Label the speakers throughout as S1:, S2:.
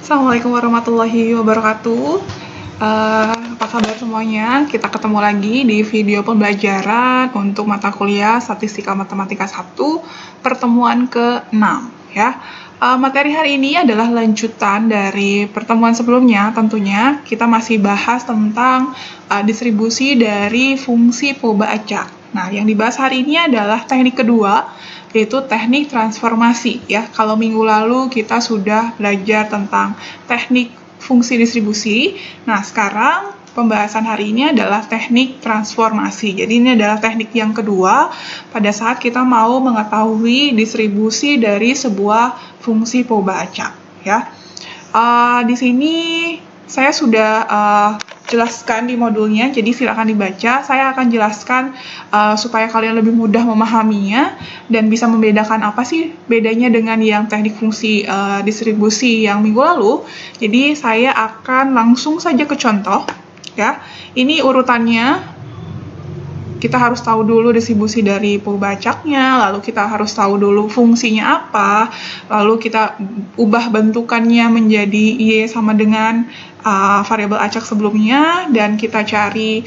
S1: Assalamualaikum warahmatullahi wabarakatuh. Apa kabar semuanya? Kita ketemu lagi di video pembelajaran untuk mata kuliah Statistika Matematika 1, pertemuan ke-6 ya. Materi hari ini adalah lanjutan dari pertemuan sebelumnya. Tentunya kita masih bahas tentang distribusi dari fungsi Poba acak. Nah, yang dibahas hari ini adalah teknik kedua, yaitu teknik transformasi ya. Kalau minggu lalu kita sudah belajar tentang teknik fungsi distribusi. Nah, sekarang pembahasan hari ini adalah teknik transformasi. Jadi ini adalah teknik yang kedua pada saat kita mau mengetahui distribusi dari sebuah fungsi Poba acak ya. Di sini saya sudah jelaskan di modulnya, jadi silakan dibaca. Saya akan jelaskan supaya kalian lebih mudah memahaminya dan bisa membedakan apa sih bedanya dengan yang teknik fungsi distribusi yang minggu lalu. Jadi saya akan langsung saja ke contoh ya. Ini urutannya. Kita harus tahu dulu distribusi dari Poba acaknya, lalu kita harus tahu dulu fungsinya apa, lalu kita ubah bentukannya menjadi Y sama dengan variabel acak sebelumnya, dan kita cari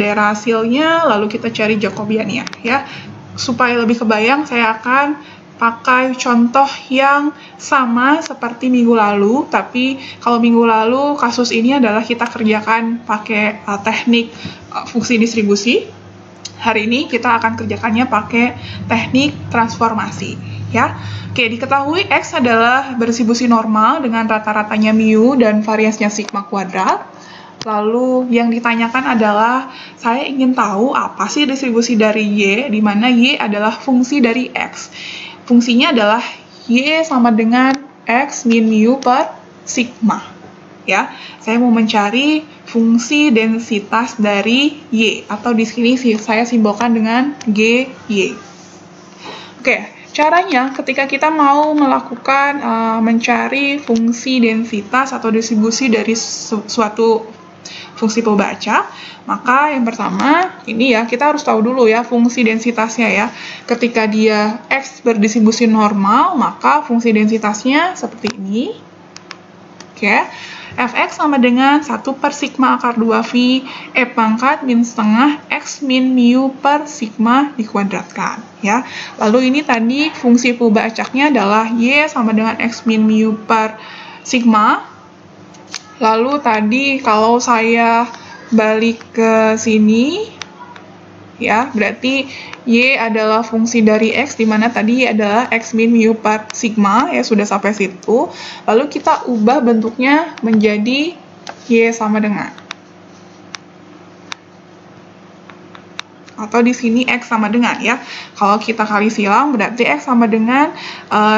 S1: daerah hasilnya, lalu kita cari Jacobiannya ya. Supaya lebih kebayang, saya akan pakai contoh yang sama seperti minggu lalu, tapi kalau minggu lalu kasus ini adalah kita kerjakan pakai teknik fungsi distribusi. Hari ini kita akan kerjakannya pakai teknik transformasi ya. Oke, diketahui X adalah berdistribusi normal dengan rata-ratanya mu dan variasinya sigma kuadrat. Lalu yang ditanyakan adalah saya ingin tahu apa sih distribusi dari Y, di mana Y adalah fungsi dari X. Fungsinya adalah Y sama dengan X min mu per sigma. Ya, saya mau mencari fungsi densitas dari Y, atau di sini saya simbolkan dengan GY. Oke, caranya ketika kita mau melakukan mencari fungsi densitas atau distribusi dari suatu fungsi Poba acak, maka yang pertama ini ya, kita harus tahu dulu ya fungsi densitasnya ya. Ketika dia X berdistribusi normal, maka fungsi densitasnya seperti ini. Oke, Fx sama dengan 1 per sigma akar 2V E pangkat min setengah X min mu per sigma dikuadratkan ya. Lalu ini tadi fungsi Poba acaknya adalah Y sama dengan X min mu per sigma. Lalu tadi kalau saya balik ke sini ya, berarti Y adalah fungsi dari X, di mana tadi Y adalah X min mu per sigma, ya sudah sampai situ. Lalu kita ubah bentuknya menjadi Y sama dengan. Atau di sini X sama dengan ya. Kalau kita kali silang, berarti X sama dengan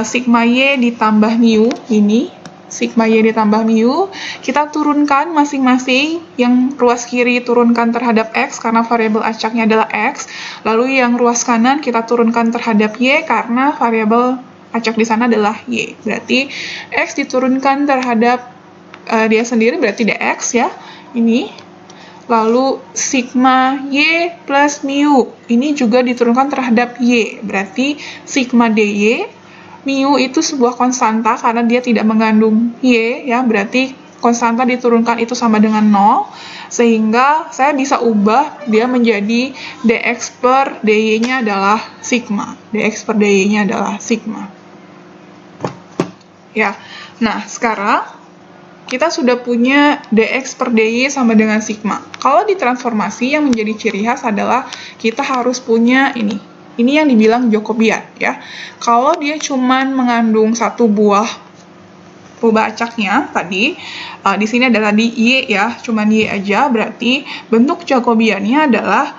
S1: sigma Y ditambah mu, ini. Sigma Y ditambah mu, kita turunkan masing-masing, yang ruas kiri turunkan terhadap X karena variabel acaknya adalah X, lalu yang ruas kanan kita turunkan terhadap Y karena variabel acak di sana adalah Y. Berarti X diturunkan terhadap dia sendiri, berarti dx ya, ini. Lalu sigma Y plus mu, ini juga diturunkan terhadap Y, berarti sigma dy. Mu itu sebuah konstanta karena dia tidak mengandung Y ya, berarti konstanta diturunkan itu sama dengan 0, sehingga saya bisa ubah dia menjadi dx per dy-nya adalah sigma. Dx per dy-nya adalah sigma. Ya. Nah, sekarang kita sudah punya dx per dy sama dengan sigma. Kalau ditransformasi yang menjadi ciri khas adalah kita harus punya ini. Ini yang dibilang Jacobian ya. Kalau dia cuman mengandung satu buah Poba acaknya tadi, di sini adalah di Y ya, cuman Y aja, berarti bentuk Jacobiannya adalah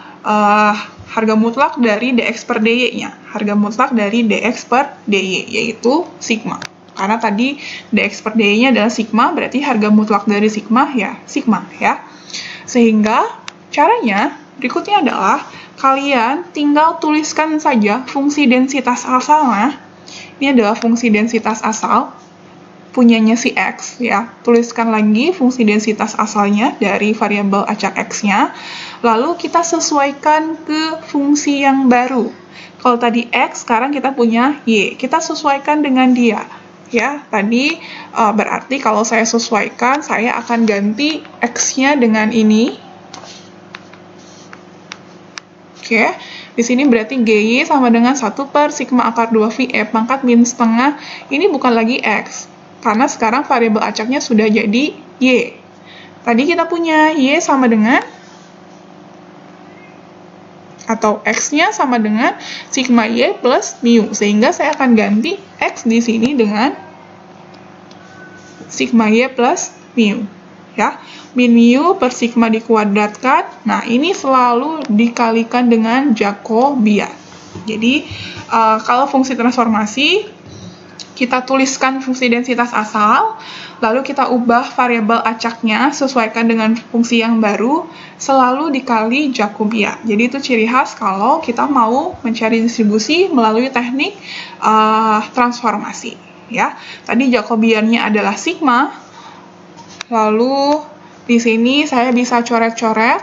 S1: harga mutlak dari dx per dy-nya. Harga mutlak dari dx per dy, yaitu sigma. Karena tadi dx per dy-nya adalah sigma, berarti harga mutlak dari sigma ya sigma ya. Sehingga caranya berikutnya adalah kalian tinggal tuliskan saja fungsi densitas asalnya. Ini adalah fungsi densitas asal punyanya si X ya. Tuliskan lagi fungsi densitas asalnya dari variabel acak X-nya. Lalu kita sesuaikan ke fungsi yang baru. Kalau tadi X, sekarang kita punya Y. Kita sesuaikan dengan dia. Ya, tadi berarti kalau saya sesuaikan, saya akan ganti X-nya dengan ini. Oke, di sini berarti GY sama dengan 1 per sigma akar 2 E pangkat min setengah. Ini bukan lagi X, karena sekarang variabel acaknya sudah jadi Y. Tadi kita punya Y sama dengan, atau X-nya sama dengan sigma Y plus mu, sehingga saya akan ganti X di sini dengan sigma Y plus mu. Ya, min mu per sigma dikuadratkan. Nah, ini selalu dikalikan dengan Jacobian. Jadi, kalau fungsi transformasi, kita tuliskan fungsi densitas asal, lalu kita ubah variabel acaknya sesuaikan dengan fungsi yang baru, selalu dikali Jacobian. Jadi itu ciri khas kalau kita mau mencari distribusi melalui teknik transformasi. Ya, tadi Jacobiannya adalah sigma, lalu di sini saya bisa coret-coret.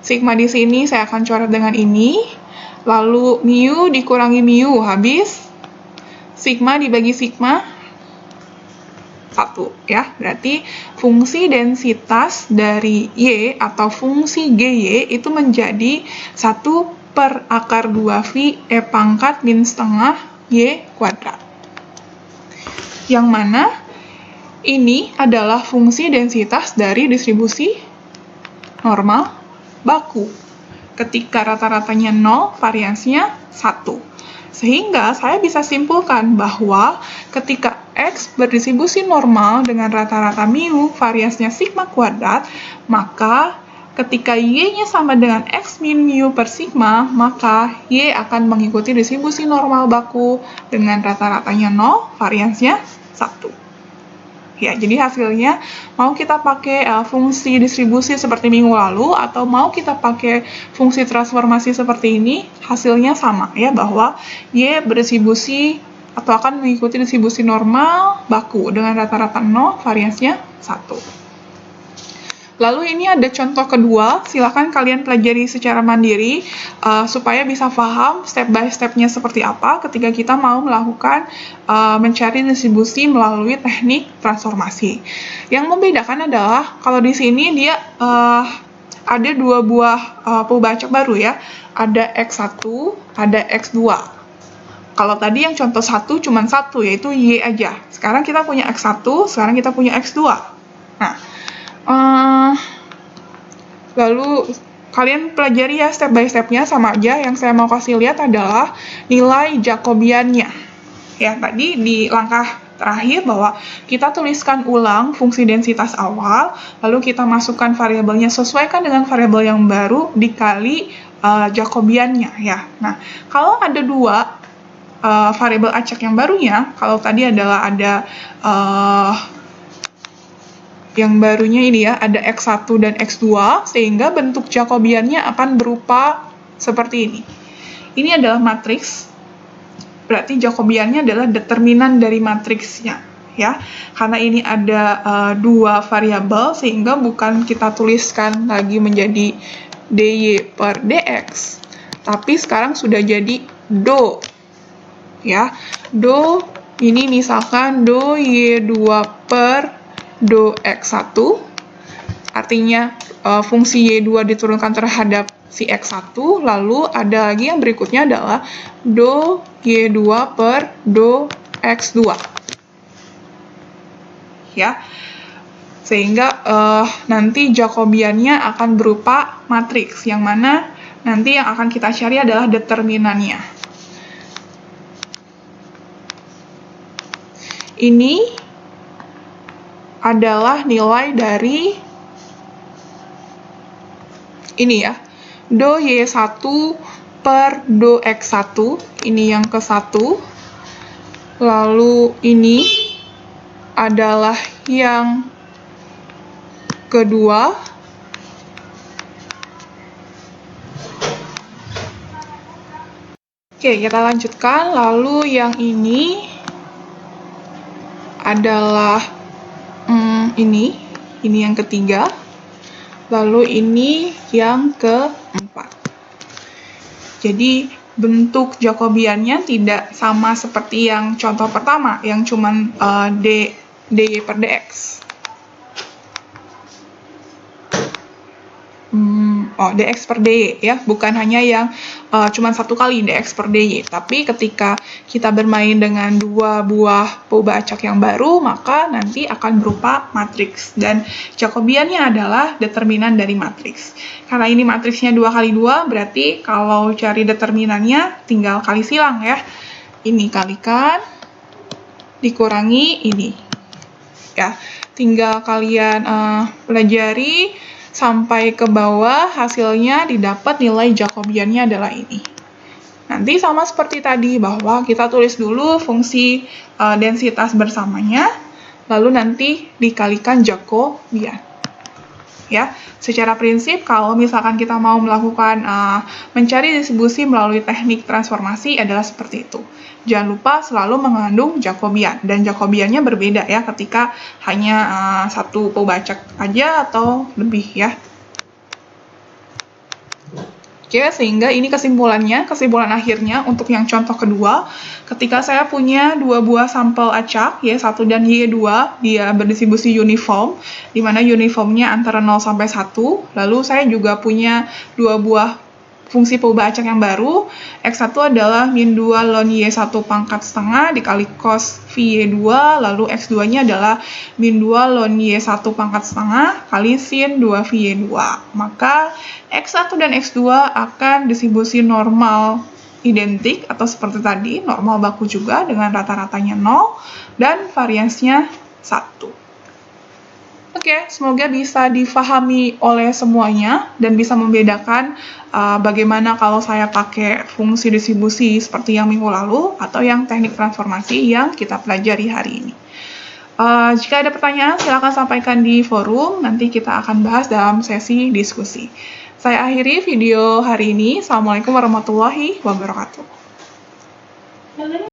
S1: Sigma di sini saya akan coret dengan ini, lalu mu dikurangi mu, habis sigma dibagi sigma 1, ya. Berarti fungsi densitas dari Y atau fungsi GY itu menjadi 1 per akar 2 E pangkat min setengah Y kuadrat. Yang mana ini adalah fungsi densitas dari distribusi normal baku. Ketika rata-ratanya 0, variansinya 1. Sehingga saya bisa simpulkan bahwa ketika X berdistribusi normal dengan rata-rata mu, variansinya sigma kuadrat, maka ketika Y-nya sama dengan X min mu per sigma, maka Y akan mengikuti distribusi normal baku dengan rata-ratanya 0, variansinya 1. Ya, jadi hasilnya mau kita pakai fungsi distribusi seperti minggu lalu atau mau kita pakai fungsi transformasi seperti ini, hasilnya sama ya, bahwa Y berdistribusi atau akan mengikuti distribusi normal baku dengan rata-rata 0, variansinya 1. Lalu ini ada contoh kedua, silakan kalian pelajari secara mandiri supaya bisa paham step by step-nya seperti apa ketika kita mau melakukan mencari distribusi melalui teknik transformasi. Yang membedakan adalah kalau di sini dia ada dua buah pembacak baru ya, ada X1, ada X2. Kalau tadi yang contoh 1 cuma 1, yaitu Y aja. Sekarang kita punya X1, sekarang kita punya X2. Nah, lalu kalian pelajari ya step by step-nya, sama aja. Yang saya mau kasih lihat adalah nilai Jacobiannya. Ya, tadi di langkah terakhir bahwa kita tuliskan ulang fungsi densitas awal, lalu kita masukkan variabelnya, sesuaikan dengan variabel yang baru dikali Jacobiannya ya. Nah, kalau ada dua variabel acak yang barunya, kalau tadi adalah ada yang barunya ini ya, ada X1 dan X2, sehingga bentuk Jacobiannya akan berupa seperti ini. Ini adalah matriks, berarti Jacobiannya adalah determinan dari matriksnya, ya. Karena ini ada dua variabel, sehingga bukan kita tuliskan lagi menjadi dy per dx, tapi sekarang sudah jadi do, ya. Do ini misalkan do y2 per do X1, artinya fungsi Y2 diturunkan terhadap si X1, lalu ada lagi yang berikutnya adalah do Y2 per do X2. Ya, sehingga nanti Jacobiannya akan berupa matriks, yang mana nanti yang akan kita cari adalah determinannya. Ini adalah nilai dari ini ya, do Y1 per do X1, ini yang ke-1, lalu ini adalah yang kedua, oke, kita lanjutkan. Lalu yang ini adalah ini yang ketiga, lalu ini yang keempat. Jadi bentuk Jacobiannya tidak sama seperti yang contoh pertama, yang cuman dy per dx. Dx per dy ya, bukan hanya yang cuma satu kali dx per dy, tapi ketika kita bermain dengan dua buah peubah acak yang baru, maka nanti akan berupa matriks, dan Jacobiannya adalah determinan dari matriks. Karena ini matriksnya 2 kali 2, berarti kalau cari determinannya tinggal kali silang ya. Ini kalikan, dikurangi ini. Ya, tinggal kalian pelajari sampai ke bawah, hasilnya didapat nilai Jacobiannya adalah ini. Nanti sama seperti tadi, bahwa kita tulis dulu fungsi densitas bersamanya, lalu nanti dikalikan Jacobian. Ya, secara prinsip kalau misalkan kita mau melakukan mencari distribusi melalui teknik transformasi adalah seperti itu. Jangan lupa selalu mengandung Jacobian, dan Jacobiannya berbeda ya ketika hanya satu peubah acak aja atau lebih ya. Oke, sehingga ini kesimpulannya, kesimpulan akhirnya untuk yang contoh kedua, ketika saya punya dua buah sampel acak, Y1 dan Y2, dia berdistribusi uniform, di mana uniformnya antara 0 sampai 1, lalu saya juga punya dua buah fungsi peubah acak yang baru, X1 adalah min 2 ln Y1 pangkat setengah dikali cos Y2, lalu X2-nya adalah min 2 ln Y1 pangkat setengah kali sin 2 Y2. Maka X1 dan X2 akan distribusi normal identik atau seperti tadi, normal baku juga dengan rata-ratanya 0 dan variansnya 1. Oke, semoga bisa difahami oleh semuanya dan bisa membedakan bagaimana kalau saya pakai fungsi distribusi seperti yang minggu lalu atau yang teknik transformasi yang kita pelajari hari ini. Jika ada pertanyaan, silakan sampaikan di forum, nanti kita akan bahas dalam sesi diskusi. Saya akhiri video hari ini. Assalamualaikum warahmatullahi wabarakatuh.